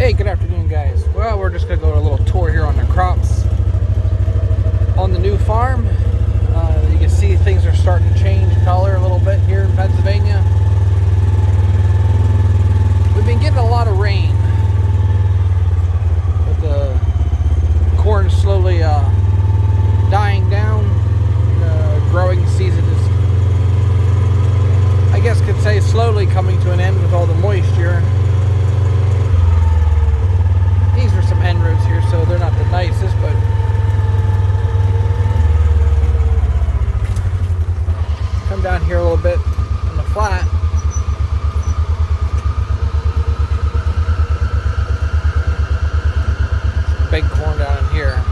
Hey, good afternoon, guys. Well, we're just going to go on a little tour here on the crops on the new farm. You can see things are starting to change color a little bit here in Pennsylvania. We've been getting a lot of rain, but the corn slowly dying down. The growing season is, I guess could say, slowly coming to an end with all the moisture. These are some end rows here, so they're not the nicest, but come down here a little bit on the flat. Big corn down in here.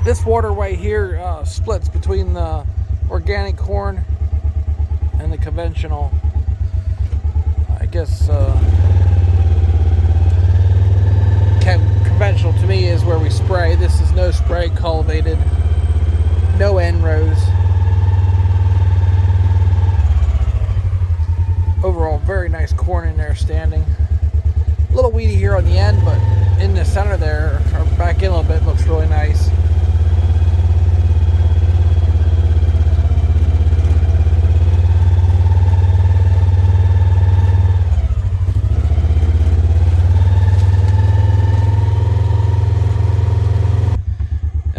This waterway here splits between the organic corn and the conventional. I guess conventional to me is where we spray. This is no spray, cultivated, no end rows. Overall, very nice corn in there standing. A little weedy here on the end, but in the center there, or back in a little bit, looks really nice.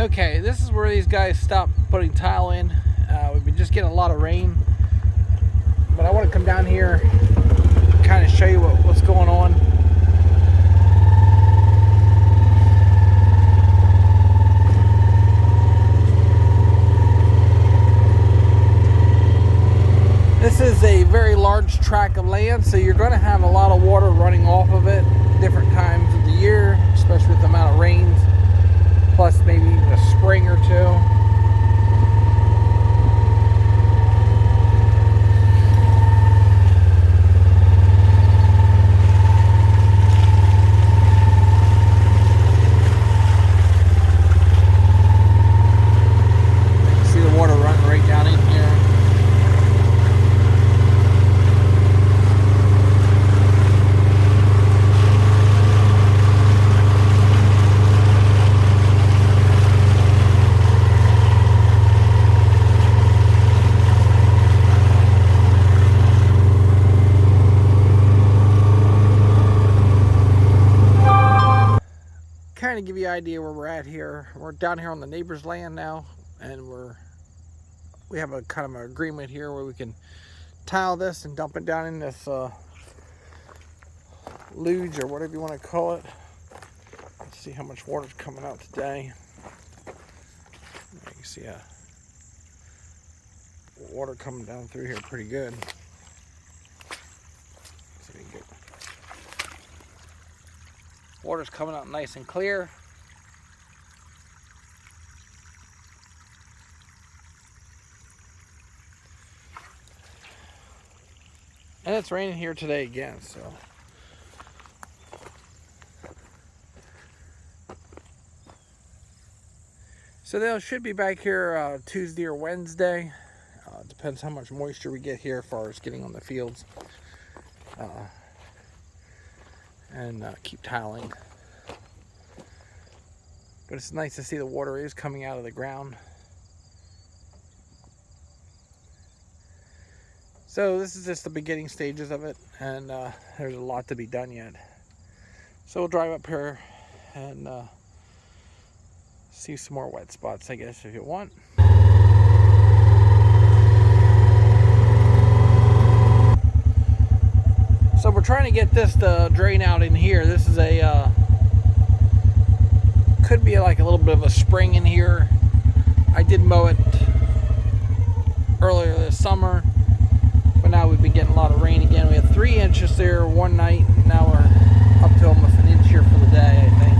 Okay, this is where these guys stopped putting tile in. We've been just getting a lot of rain, but I want to come down here and kind of show you what's going on. This is a very large tract of land, so you're going to have a lot of water running off of it different times of the year, especially with the amount of rains. Plus maybe even a spring or two. See the water running right down in here. Kind of give you an idea where we're at here. We're down here on the neighbor's land now, and we have a kind of an agreement here where we can tile this and dump it down in this luge or whatever you want to call it. Let's see how much water's coming out today. You can see water coming down through here pretty good. So we can get water's coming out nice and clear. And it's raining here today again, so they should be back here Tuesday or Wednesday. Depends how much moisture we get here as far as getting on the fields. And keep tiling. But it's nice to see the water is coming out of the ground. So this is just the beginning stages of it, and there's a lot to be done yet. So we'll drive up here and see some more wet spots, I guess, if you want. So we're trying to get this to drain out in here. This is a could be like a little bit of a spring in here. I did mow it earlier this summer, but now we've been getting a lot of rain again. We had 3 inches there one night, and now we're up to almost an inch here for the day, I think.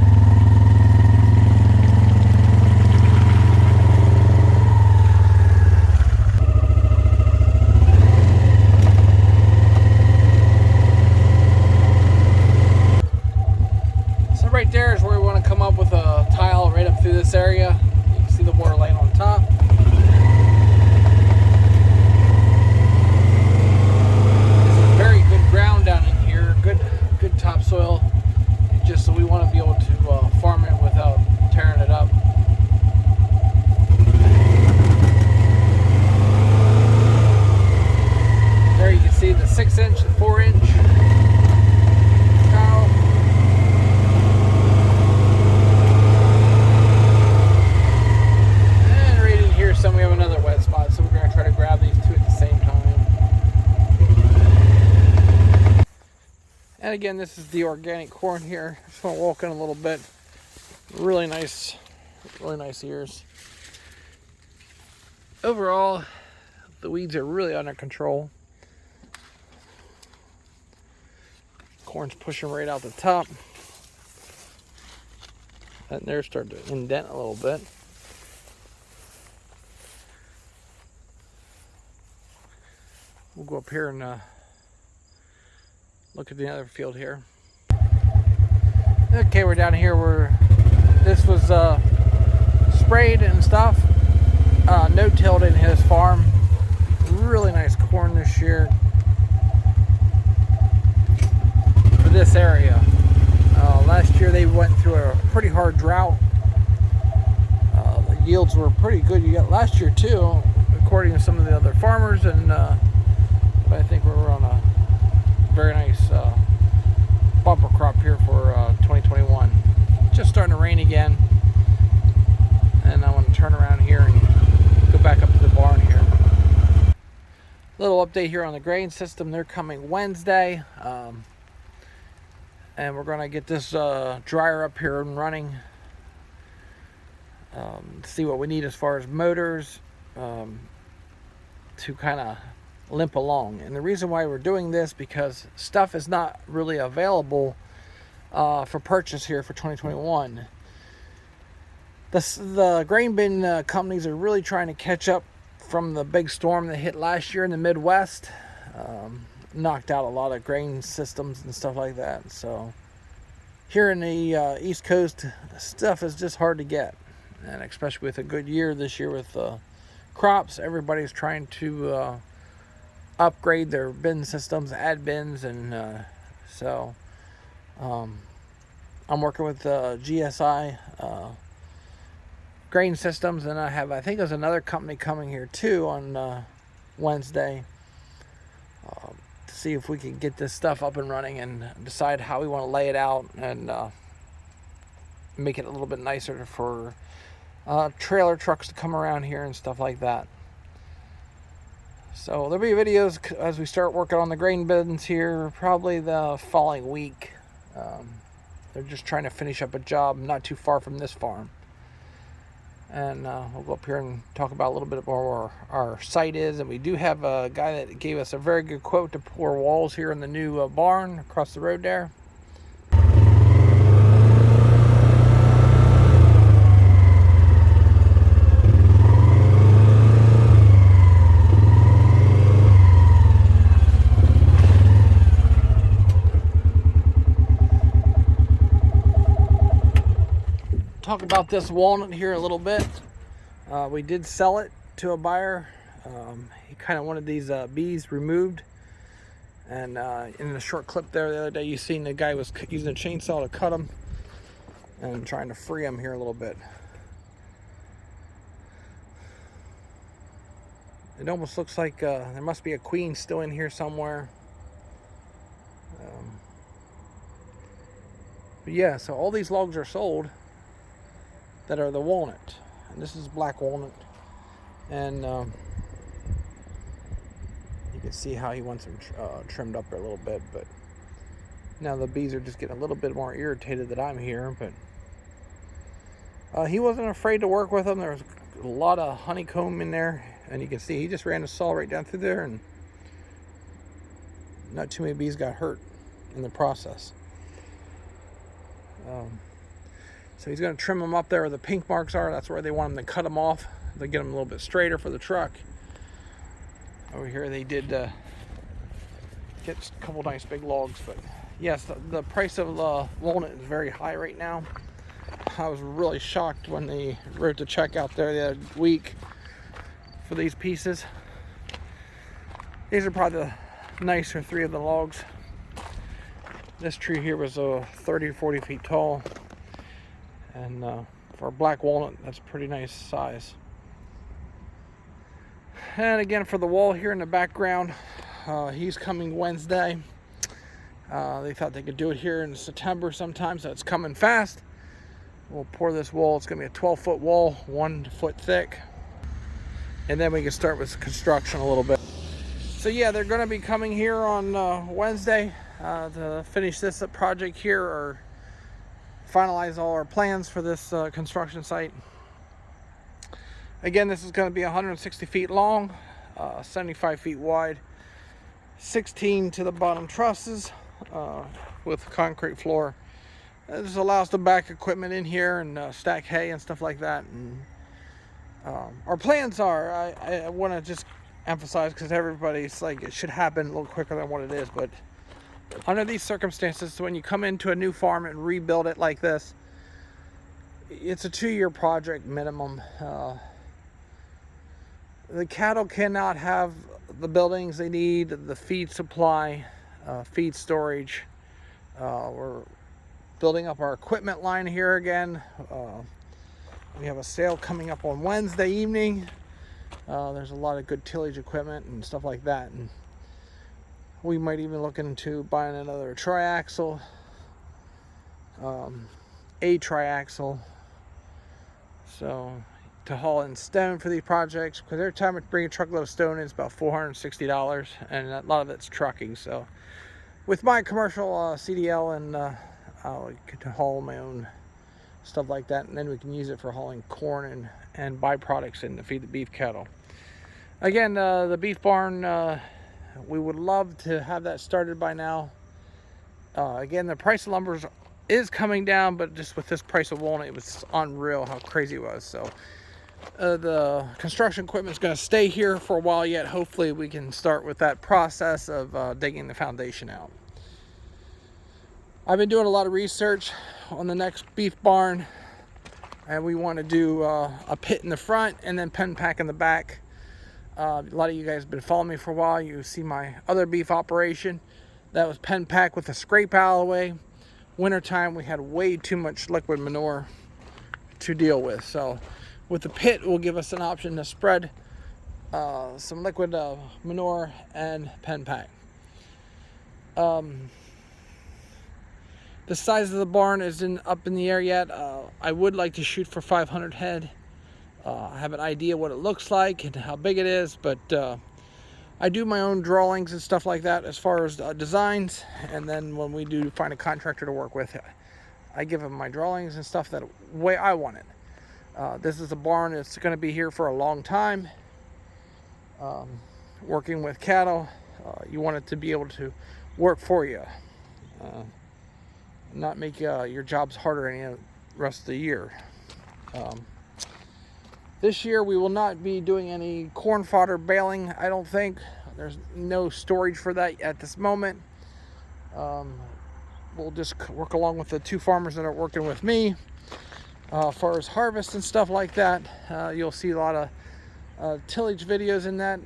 right there is where we want to come up with a tile right up through this area. You can see the water laying on top. This is very good ground down in here, good topsoil. Just so we want to be able to farm it without tearing it up. There you can see the 6-inch and 4-inch tile. And right in here some we have another wet spot, so we're going to try to grab these two at the same time. And again, this is the organic corn here. Just want to walk in a little bit. Really nice ears. Overall, the weeds are really under control. Corn's pushing right out the top. And they're starting to indent a little bit. We'll go up here and look at the other field here. Okay, we're down here where this was sprayed and stuff. No-tilled in his farm. Really nice corn this year for this area. Last year they went through a pretty hard drought. The yields were pretty good. You got last year too, according to some of the other farmers, and but I think we're on a very nice bumper crop here for 2021. Just starting to rain again, and I want to turn around here and go back up to the barn here. Little update here on the grain system. They're coming Wednesday, and we're going to get this dryer up here and running. See what we need as far as motors to kind of limp along. And the reason why we're doing this, because stuff is not really available for purchase here for 2021. The grain bin companies are really trying to catch up from the big storm that hit last year in the Midwest. Knocked out a lot of grain systems and stuff like that. So here in the East Coast, stuff is just hard to get. And especially with a good year this year with crops, everybody's trying to upgrade their bin systems, add bins, and so I'm working with GSI grain systems, and I think there's another company coming here too on Wednesday to see if we can get this stuff up and running and decide how we want to lay it out and make it a little bit nicer for trailer trucks to come around here and stuff like that. So there'll be videos as we start working on the grain bins here, probably the following week. They're just trying to finish up a job not too far from this farm. And we'll go up here and talk about a little bit more where our site is. And we do have a guy that gave us a very good quote to pour walls here in the new barn across the road there. Talk about this walnut here a little bit. We did sell it to a buyer. He kind of wanted these bees removed, and in the short clip there the other day, you seen the guy was using a chainsaw to cut them and trying to free them here a little bit. It almost looks like there must be a queen still in here somewhere. But yeah, so all these logs are sold that are the walnut, and this is black walnut, and you can see how he wants them trimmed up a little bit. But now the bees are just getting a little bit more irritated that I'm here. But he wasn't afraid to work with them. There was a lot of honeycomb in there, and you can see he just ran a saw right down through there, and not too many bees got hurt in the process. So he's going to trim them up there where the pink marks are. That's where they want them to cut them off. They get them a little bit straighter for the truck. Over here they did get a couple nice big logs. But yes, the price of walnut is very high right now. I was really shocked when they wrote the check out there the other week for these pieces. These are probably the nicer 3 of the logs. This tree here was 30 or 40 feet tall, and for a black walnut, that's a pretty nice size. And again, for the wall here in the background, he's coming Wednesday. They thought they could do it here in September sometime, so it's coming fast. We'll pour this wall. It's going to be a 12-foot wall, 1 foot thick. And then we can start with construction a little bit. So yeah, they're going to be coming here on Wednesday to finish this project here, or finalize all our plans for this construction site. Again, this is going to be 160 feet long, 75 feet wide, 16 to the bottom trusses with concrete floor. This allows to back equipment in here and stack hay and stuff like that. And our plans are, I want to just emphasize, because everybody's like, it should happen a little quicker than what it is, but under these circumstances, when you come into a new farm and rebuild it like this, it's a 2-year project minimum. The cattle cannot have the buildings they need, the feed supply, feed storage. We're building up our equipment line here again. We have a sale coming up on Wednesday evening. There's a lot of good tillage equipment and stuff like that, and we might even look into buying another triaxle, a triaxle, so to haul in stone for these projects, because every time I bring a truckload of stone in, it's about $460, and a lot of it's trucking. So with my commercial CDL, and I could haul my own stuff like that, and then we can use it for hauling corn and byproducts in to feed the beef cattle. Again, the beef barn, we would love to have that started by now. Again, the price of lumber is coming down, but just with this price of walnut, it was unreal how crazy it was. So the construction equipment is going to stay here for a while yet. Hopefully we can start with that process of digging the foundation out. I've been doing a lot of research on the next beef barn, and we want to do a pit in the front and then pen pack in the back. A lot of you guys have been following me for a while. You see my other beef operation. That was pen pack with a scrape out of the way. Wintertime, we had way too much liquid manure to deal with. So with the pit, will give us an option to spread some liquid manure and pen pack. The size of the barn isn't up in the air yet. I would like to shoot for 500 head. I have an idea what it looks like and how big it is, but I do my own drawings and stuff like that as far as designs, and then when we do find a contractor to work with, I give them my drawings and stuff that way I want it. This is a barn that's going to be here for a long time. Working with cattle, you want it to be able to work for you, not make your jobs harder any rest of the year. This year we will not be doing any corn fodder baling, I don't think. There's no storage for that at this moment. We'll just work along with the 2 farmers that are working with me. As far as harvest and stuff like that, you'll see a lot of tillage videos in that,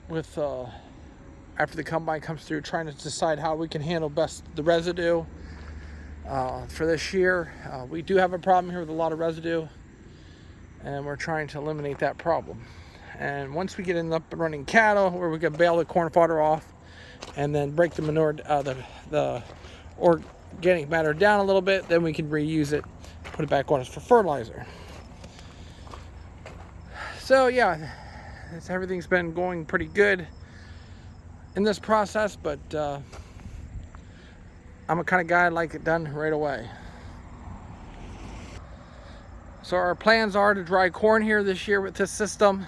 with after the combine comes through, trying to decide how we can handle best the residue for this year. We do have a problem here with a lot of residue, and we're trying to eliminate that problem. And once we get in up and running cattle, where we can bale the corn fodder off and then break the manure, the organic matter down a little bit, then we can reuse it, put it back on us for fertilizer. So yeah, everything's been going pretty good in this process, but I'm a kind of guy I like it done right away. So our plans are to dry corn here this year with this system.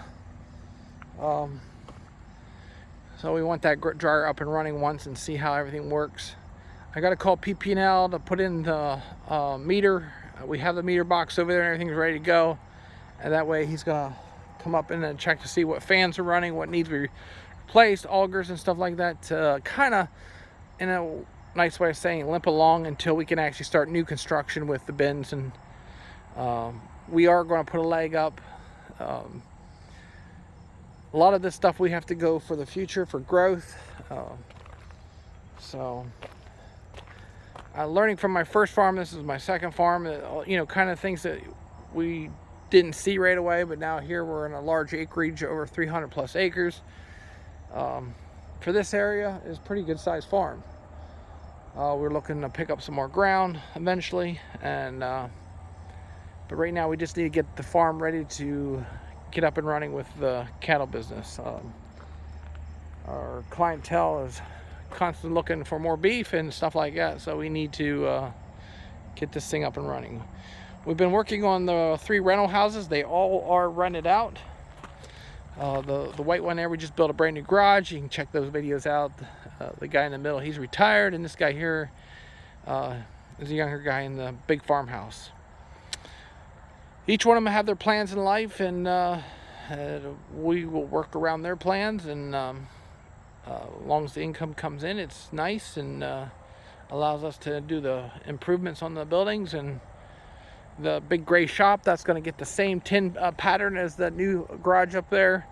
So we want that dryer up and running once and see how everything works. I got to call PP&L to put in the meter. We have the meter box over there and everything's ready to go. And that way he's going to come up in and check to see what fans are running, what needs to be replaced, augers and stuff like that, to kind of, in a nice way of saying limp along until we can actually start new construction with the bins. And we are going to put a leg up. A lot of this stuff we have to go for the future, for growth. Learning from my first farm, this is my second farm, you know, kind of things that we didn't see right away, but now here we're in a large acreage, over 300 plus acres. For this area is a pretty good sized farm. We're looking to pick up some more ground eventually, and but right now we just need to get the farm ready to get up and running with the cattle business. Our clientele is constantly looking for more beef and stuff like that, so we need to get this thing up and running. We've been working on the 3 rental houses. They all are rented out. The white one there, we just built a brand new garage. You can check those videos out. The guy in the middle, he's retired, and this guy here is a younger guy in the big farmhouse. Each one of them have their plans in life, and we will work around their plans. And as long as the income comes in, it's nice and allows us to do the improvements on the buildings. And the big gray shop, that's going to get the same tin pattern as the new garage up there.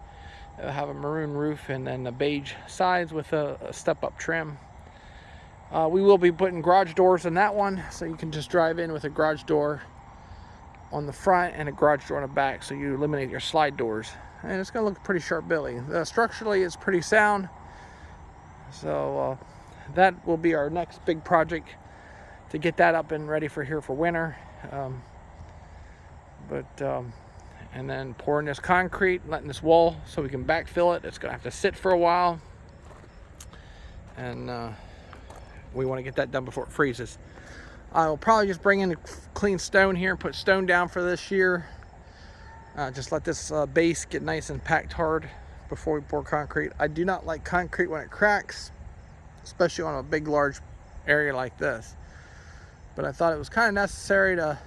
It'll have a maroon roof and then the beige sides with a step-up trim. We will be putting garage doors in that one, so you can just drive in with a garage door on the front and a garage door on the back, so you eliminate your slide doors. And it's going to look pretty sharp billy. Structurally, it's pretty sound. So that will be our next big project, to get that up and ready for here for winter. And then pouring this concrete, letting this wall so we can backfill it. It's going to have to sit for a while, and we want to get that done before it freezes. I will probably just bring in the clean stone here and put stone down for this year. Just let this base get nice and packed hard before we pour concrete. I do not like concrete when it cracks, especially on a big, large area like this. But I thought it was kind of necessary to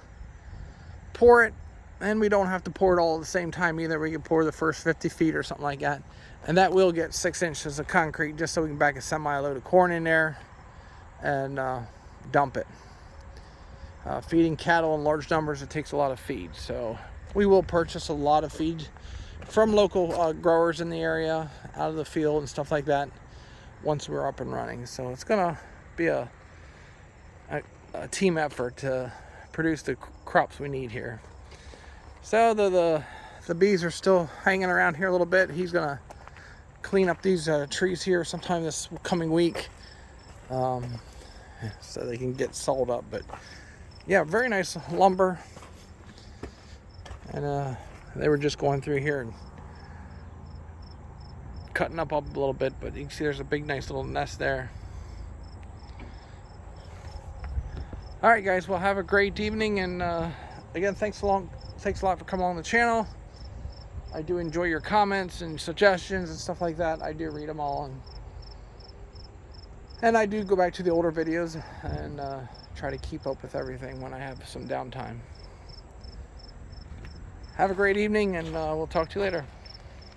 pour it, and we don't have to pour it all at the same time either. We can pour the first 50 feet or something like that, and that will get 6 inches of concrete, just so we can back a semi-load of corn in there and dump it. Feeding cattle in large numbers, it takes a lot of feed, so we will purchase a lot of feed from local growers in the area, out of the field and stuff like that, once we're up and running. So it's gonna be a team effort to produce the crops we need here. So the bees are still hanging around here a little bit. He's gonna clean up these trees here sometime this coming week, so they can get sawed up. But yeah, very nice lumber. And they were just going through here and cutting up a little bit, but you can see there's a big nice little nest there. All right, guys, well, have a great evening, and again, thanks a lot for coming along the channel. I do enjoy your comments and suggestions and stuff like that. I do read them all, and I do go back to the older videos and try to keep up with everything when I have some downtime. Have a great evening, and we'll talk to you later.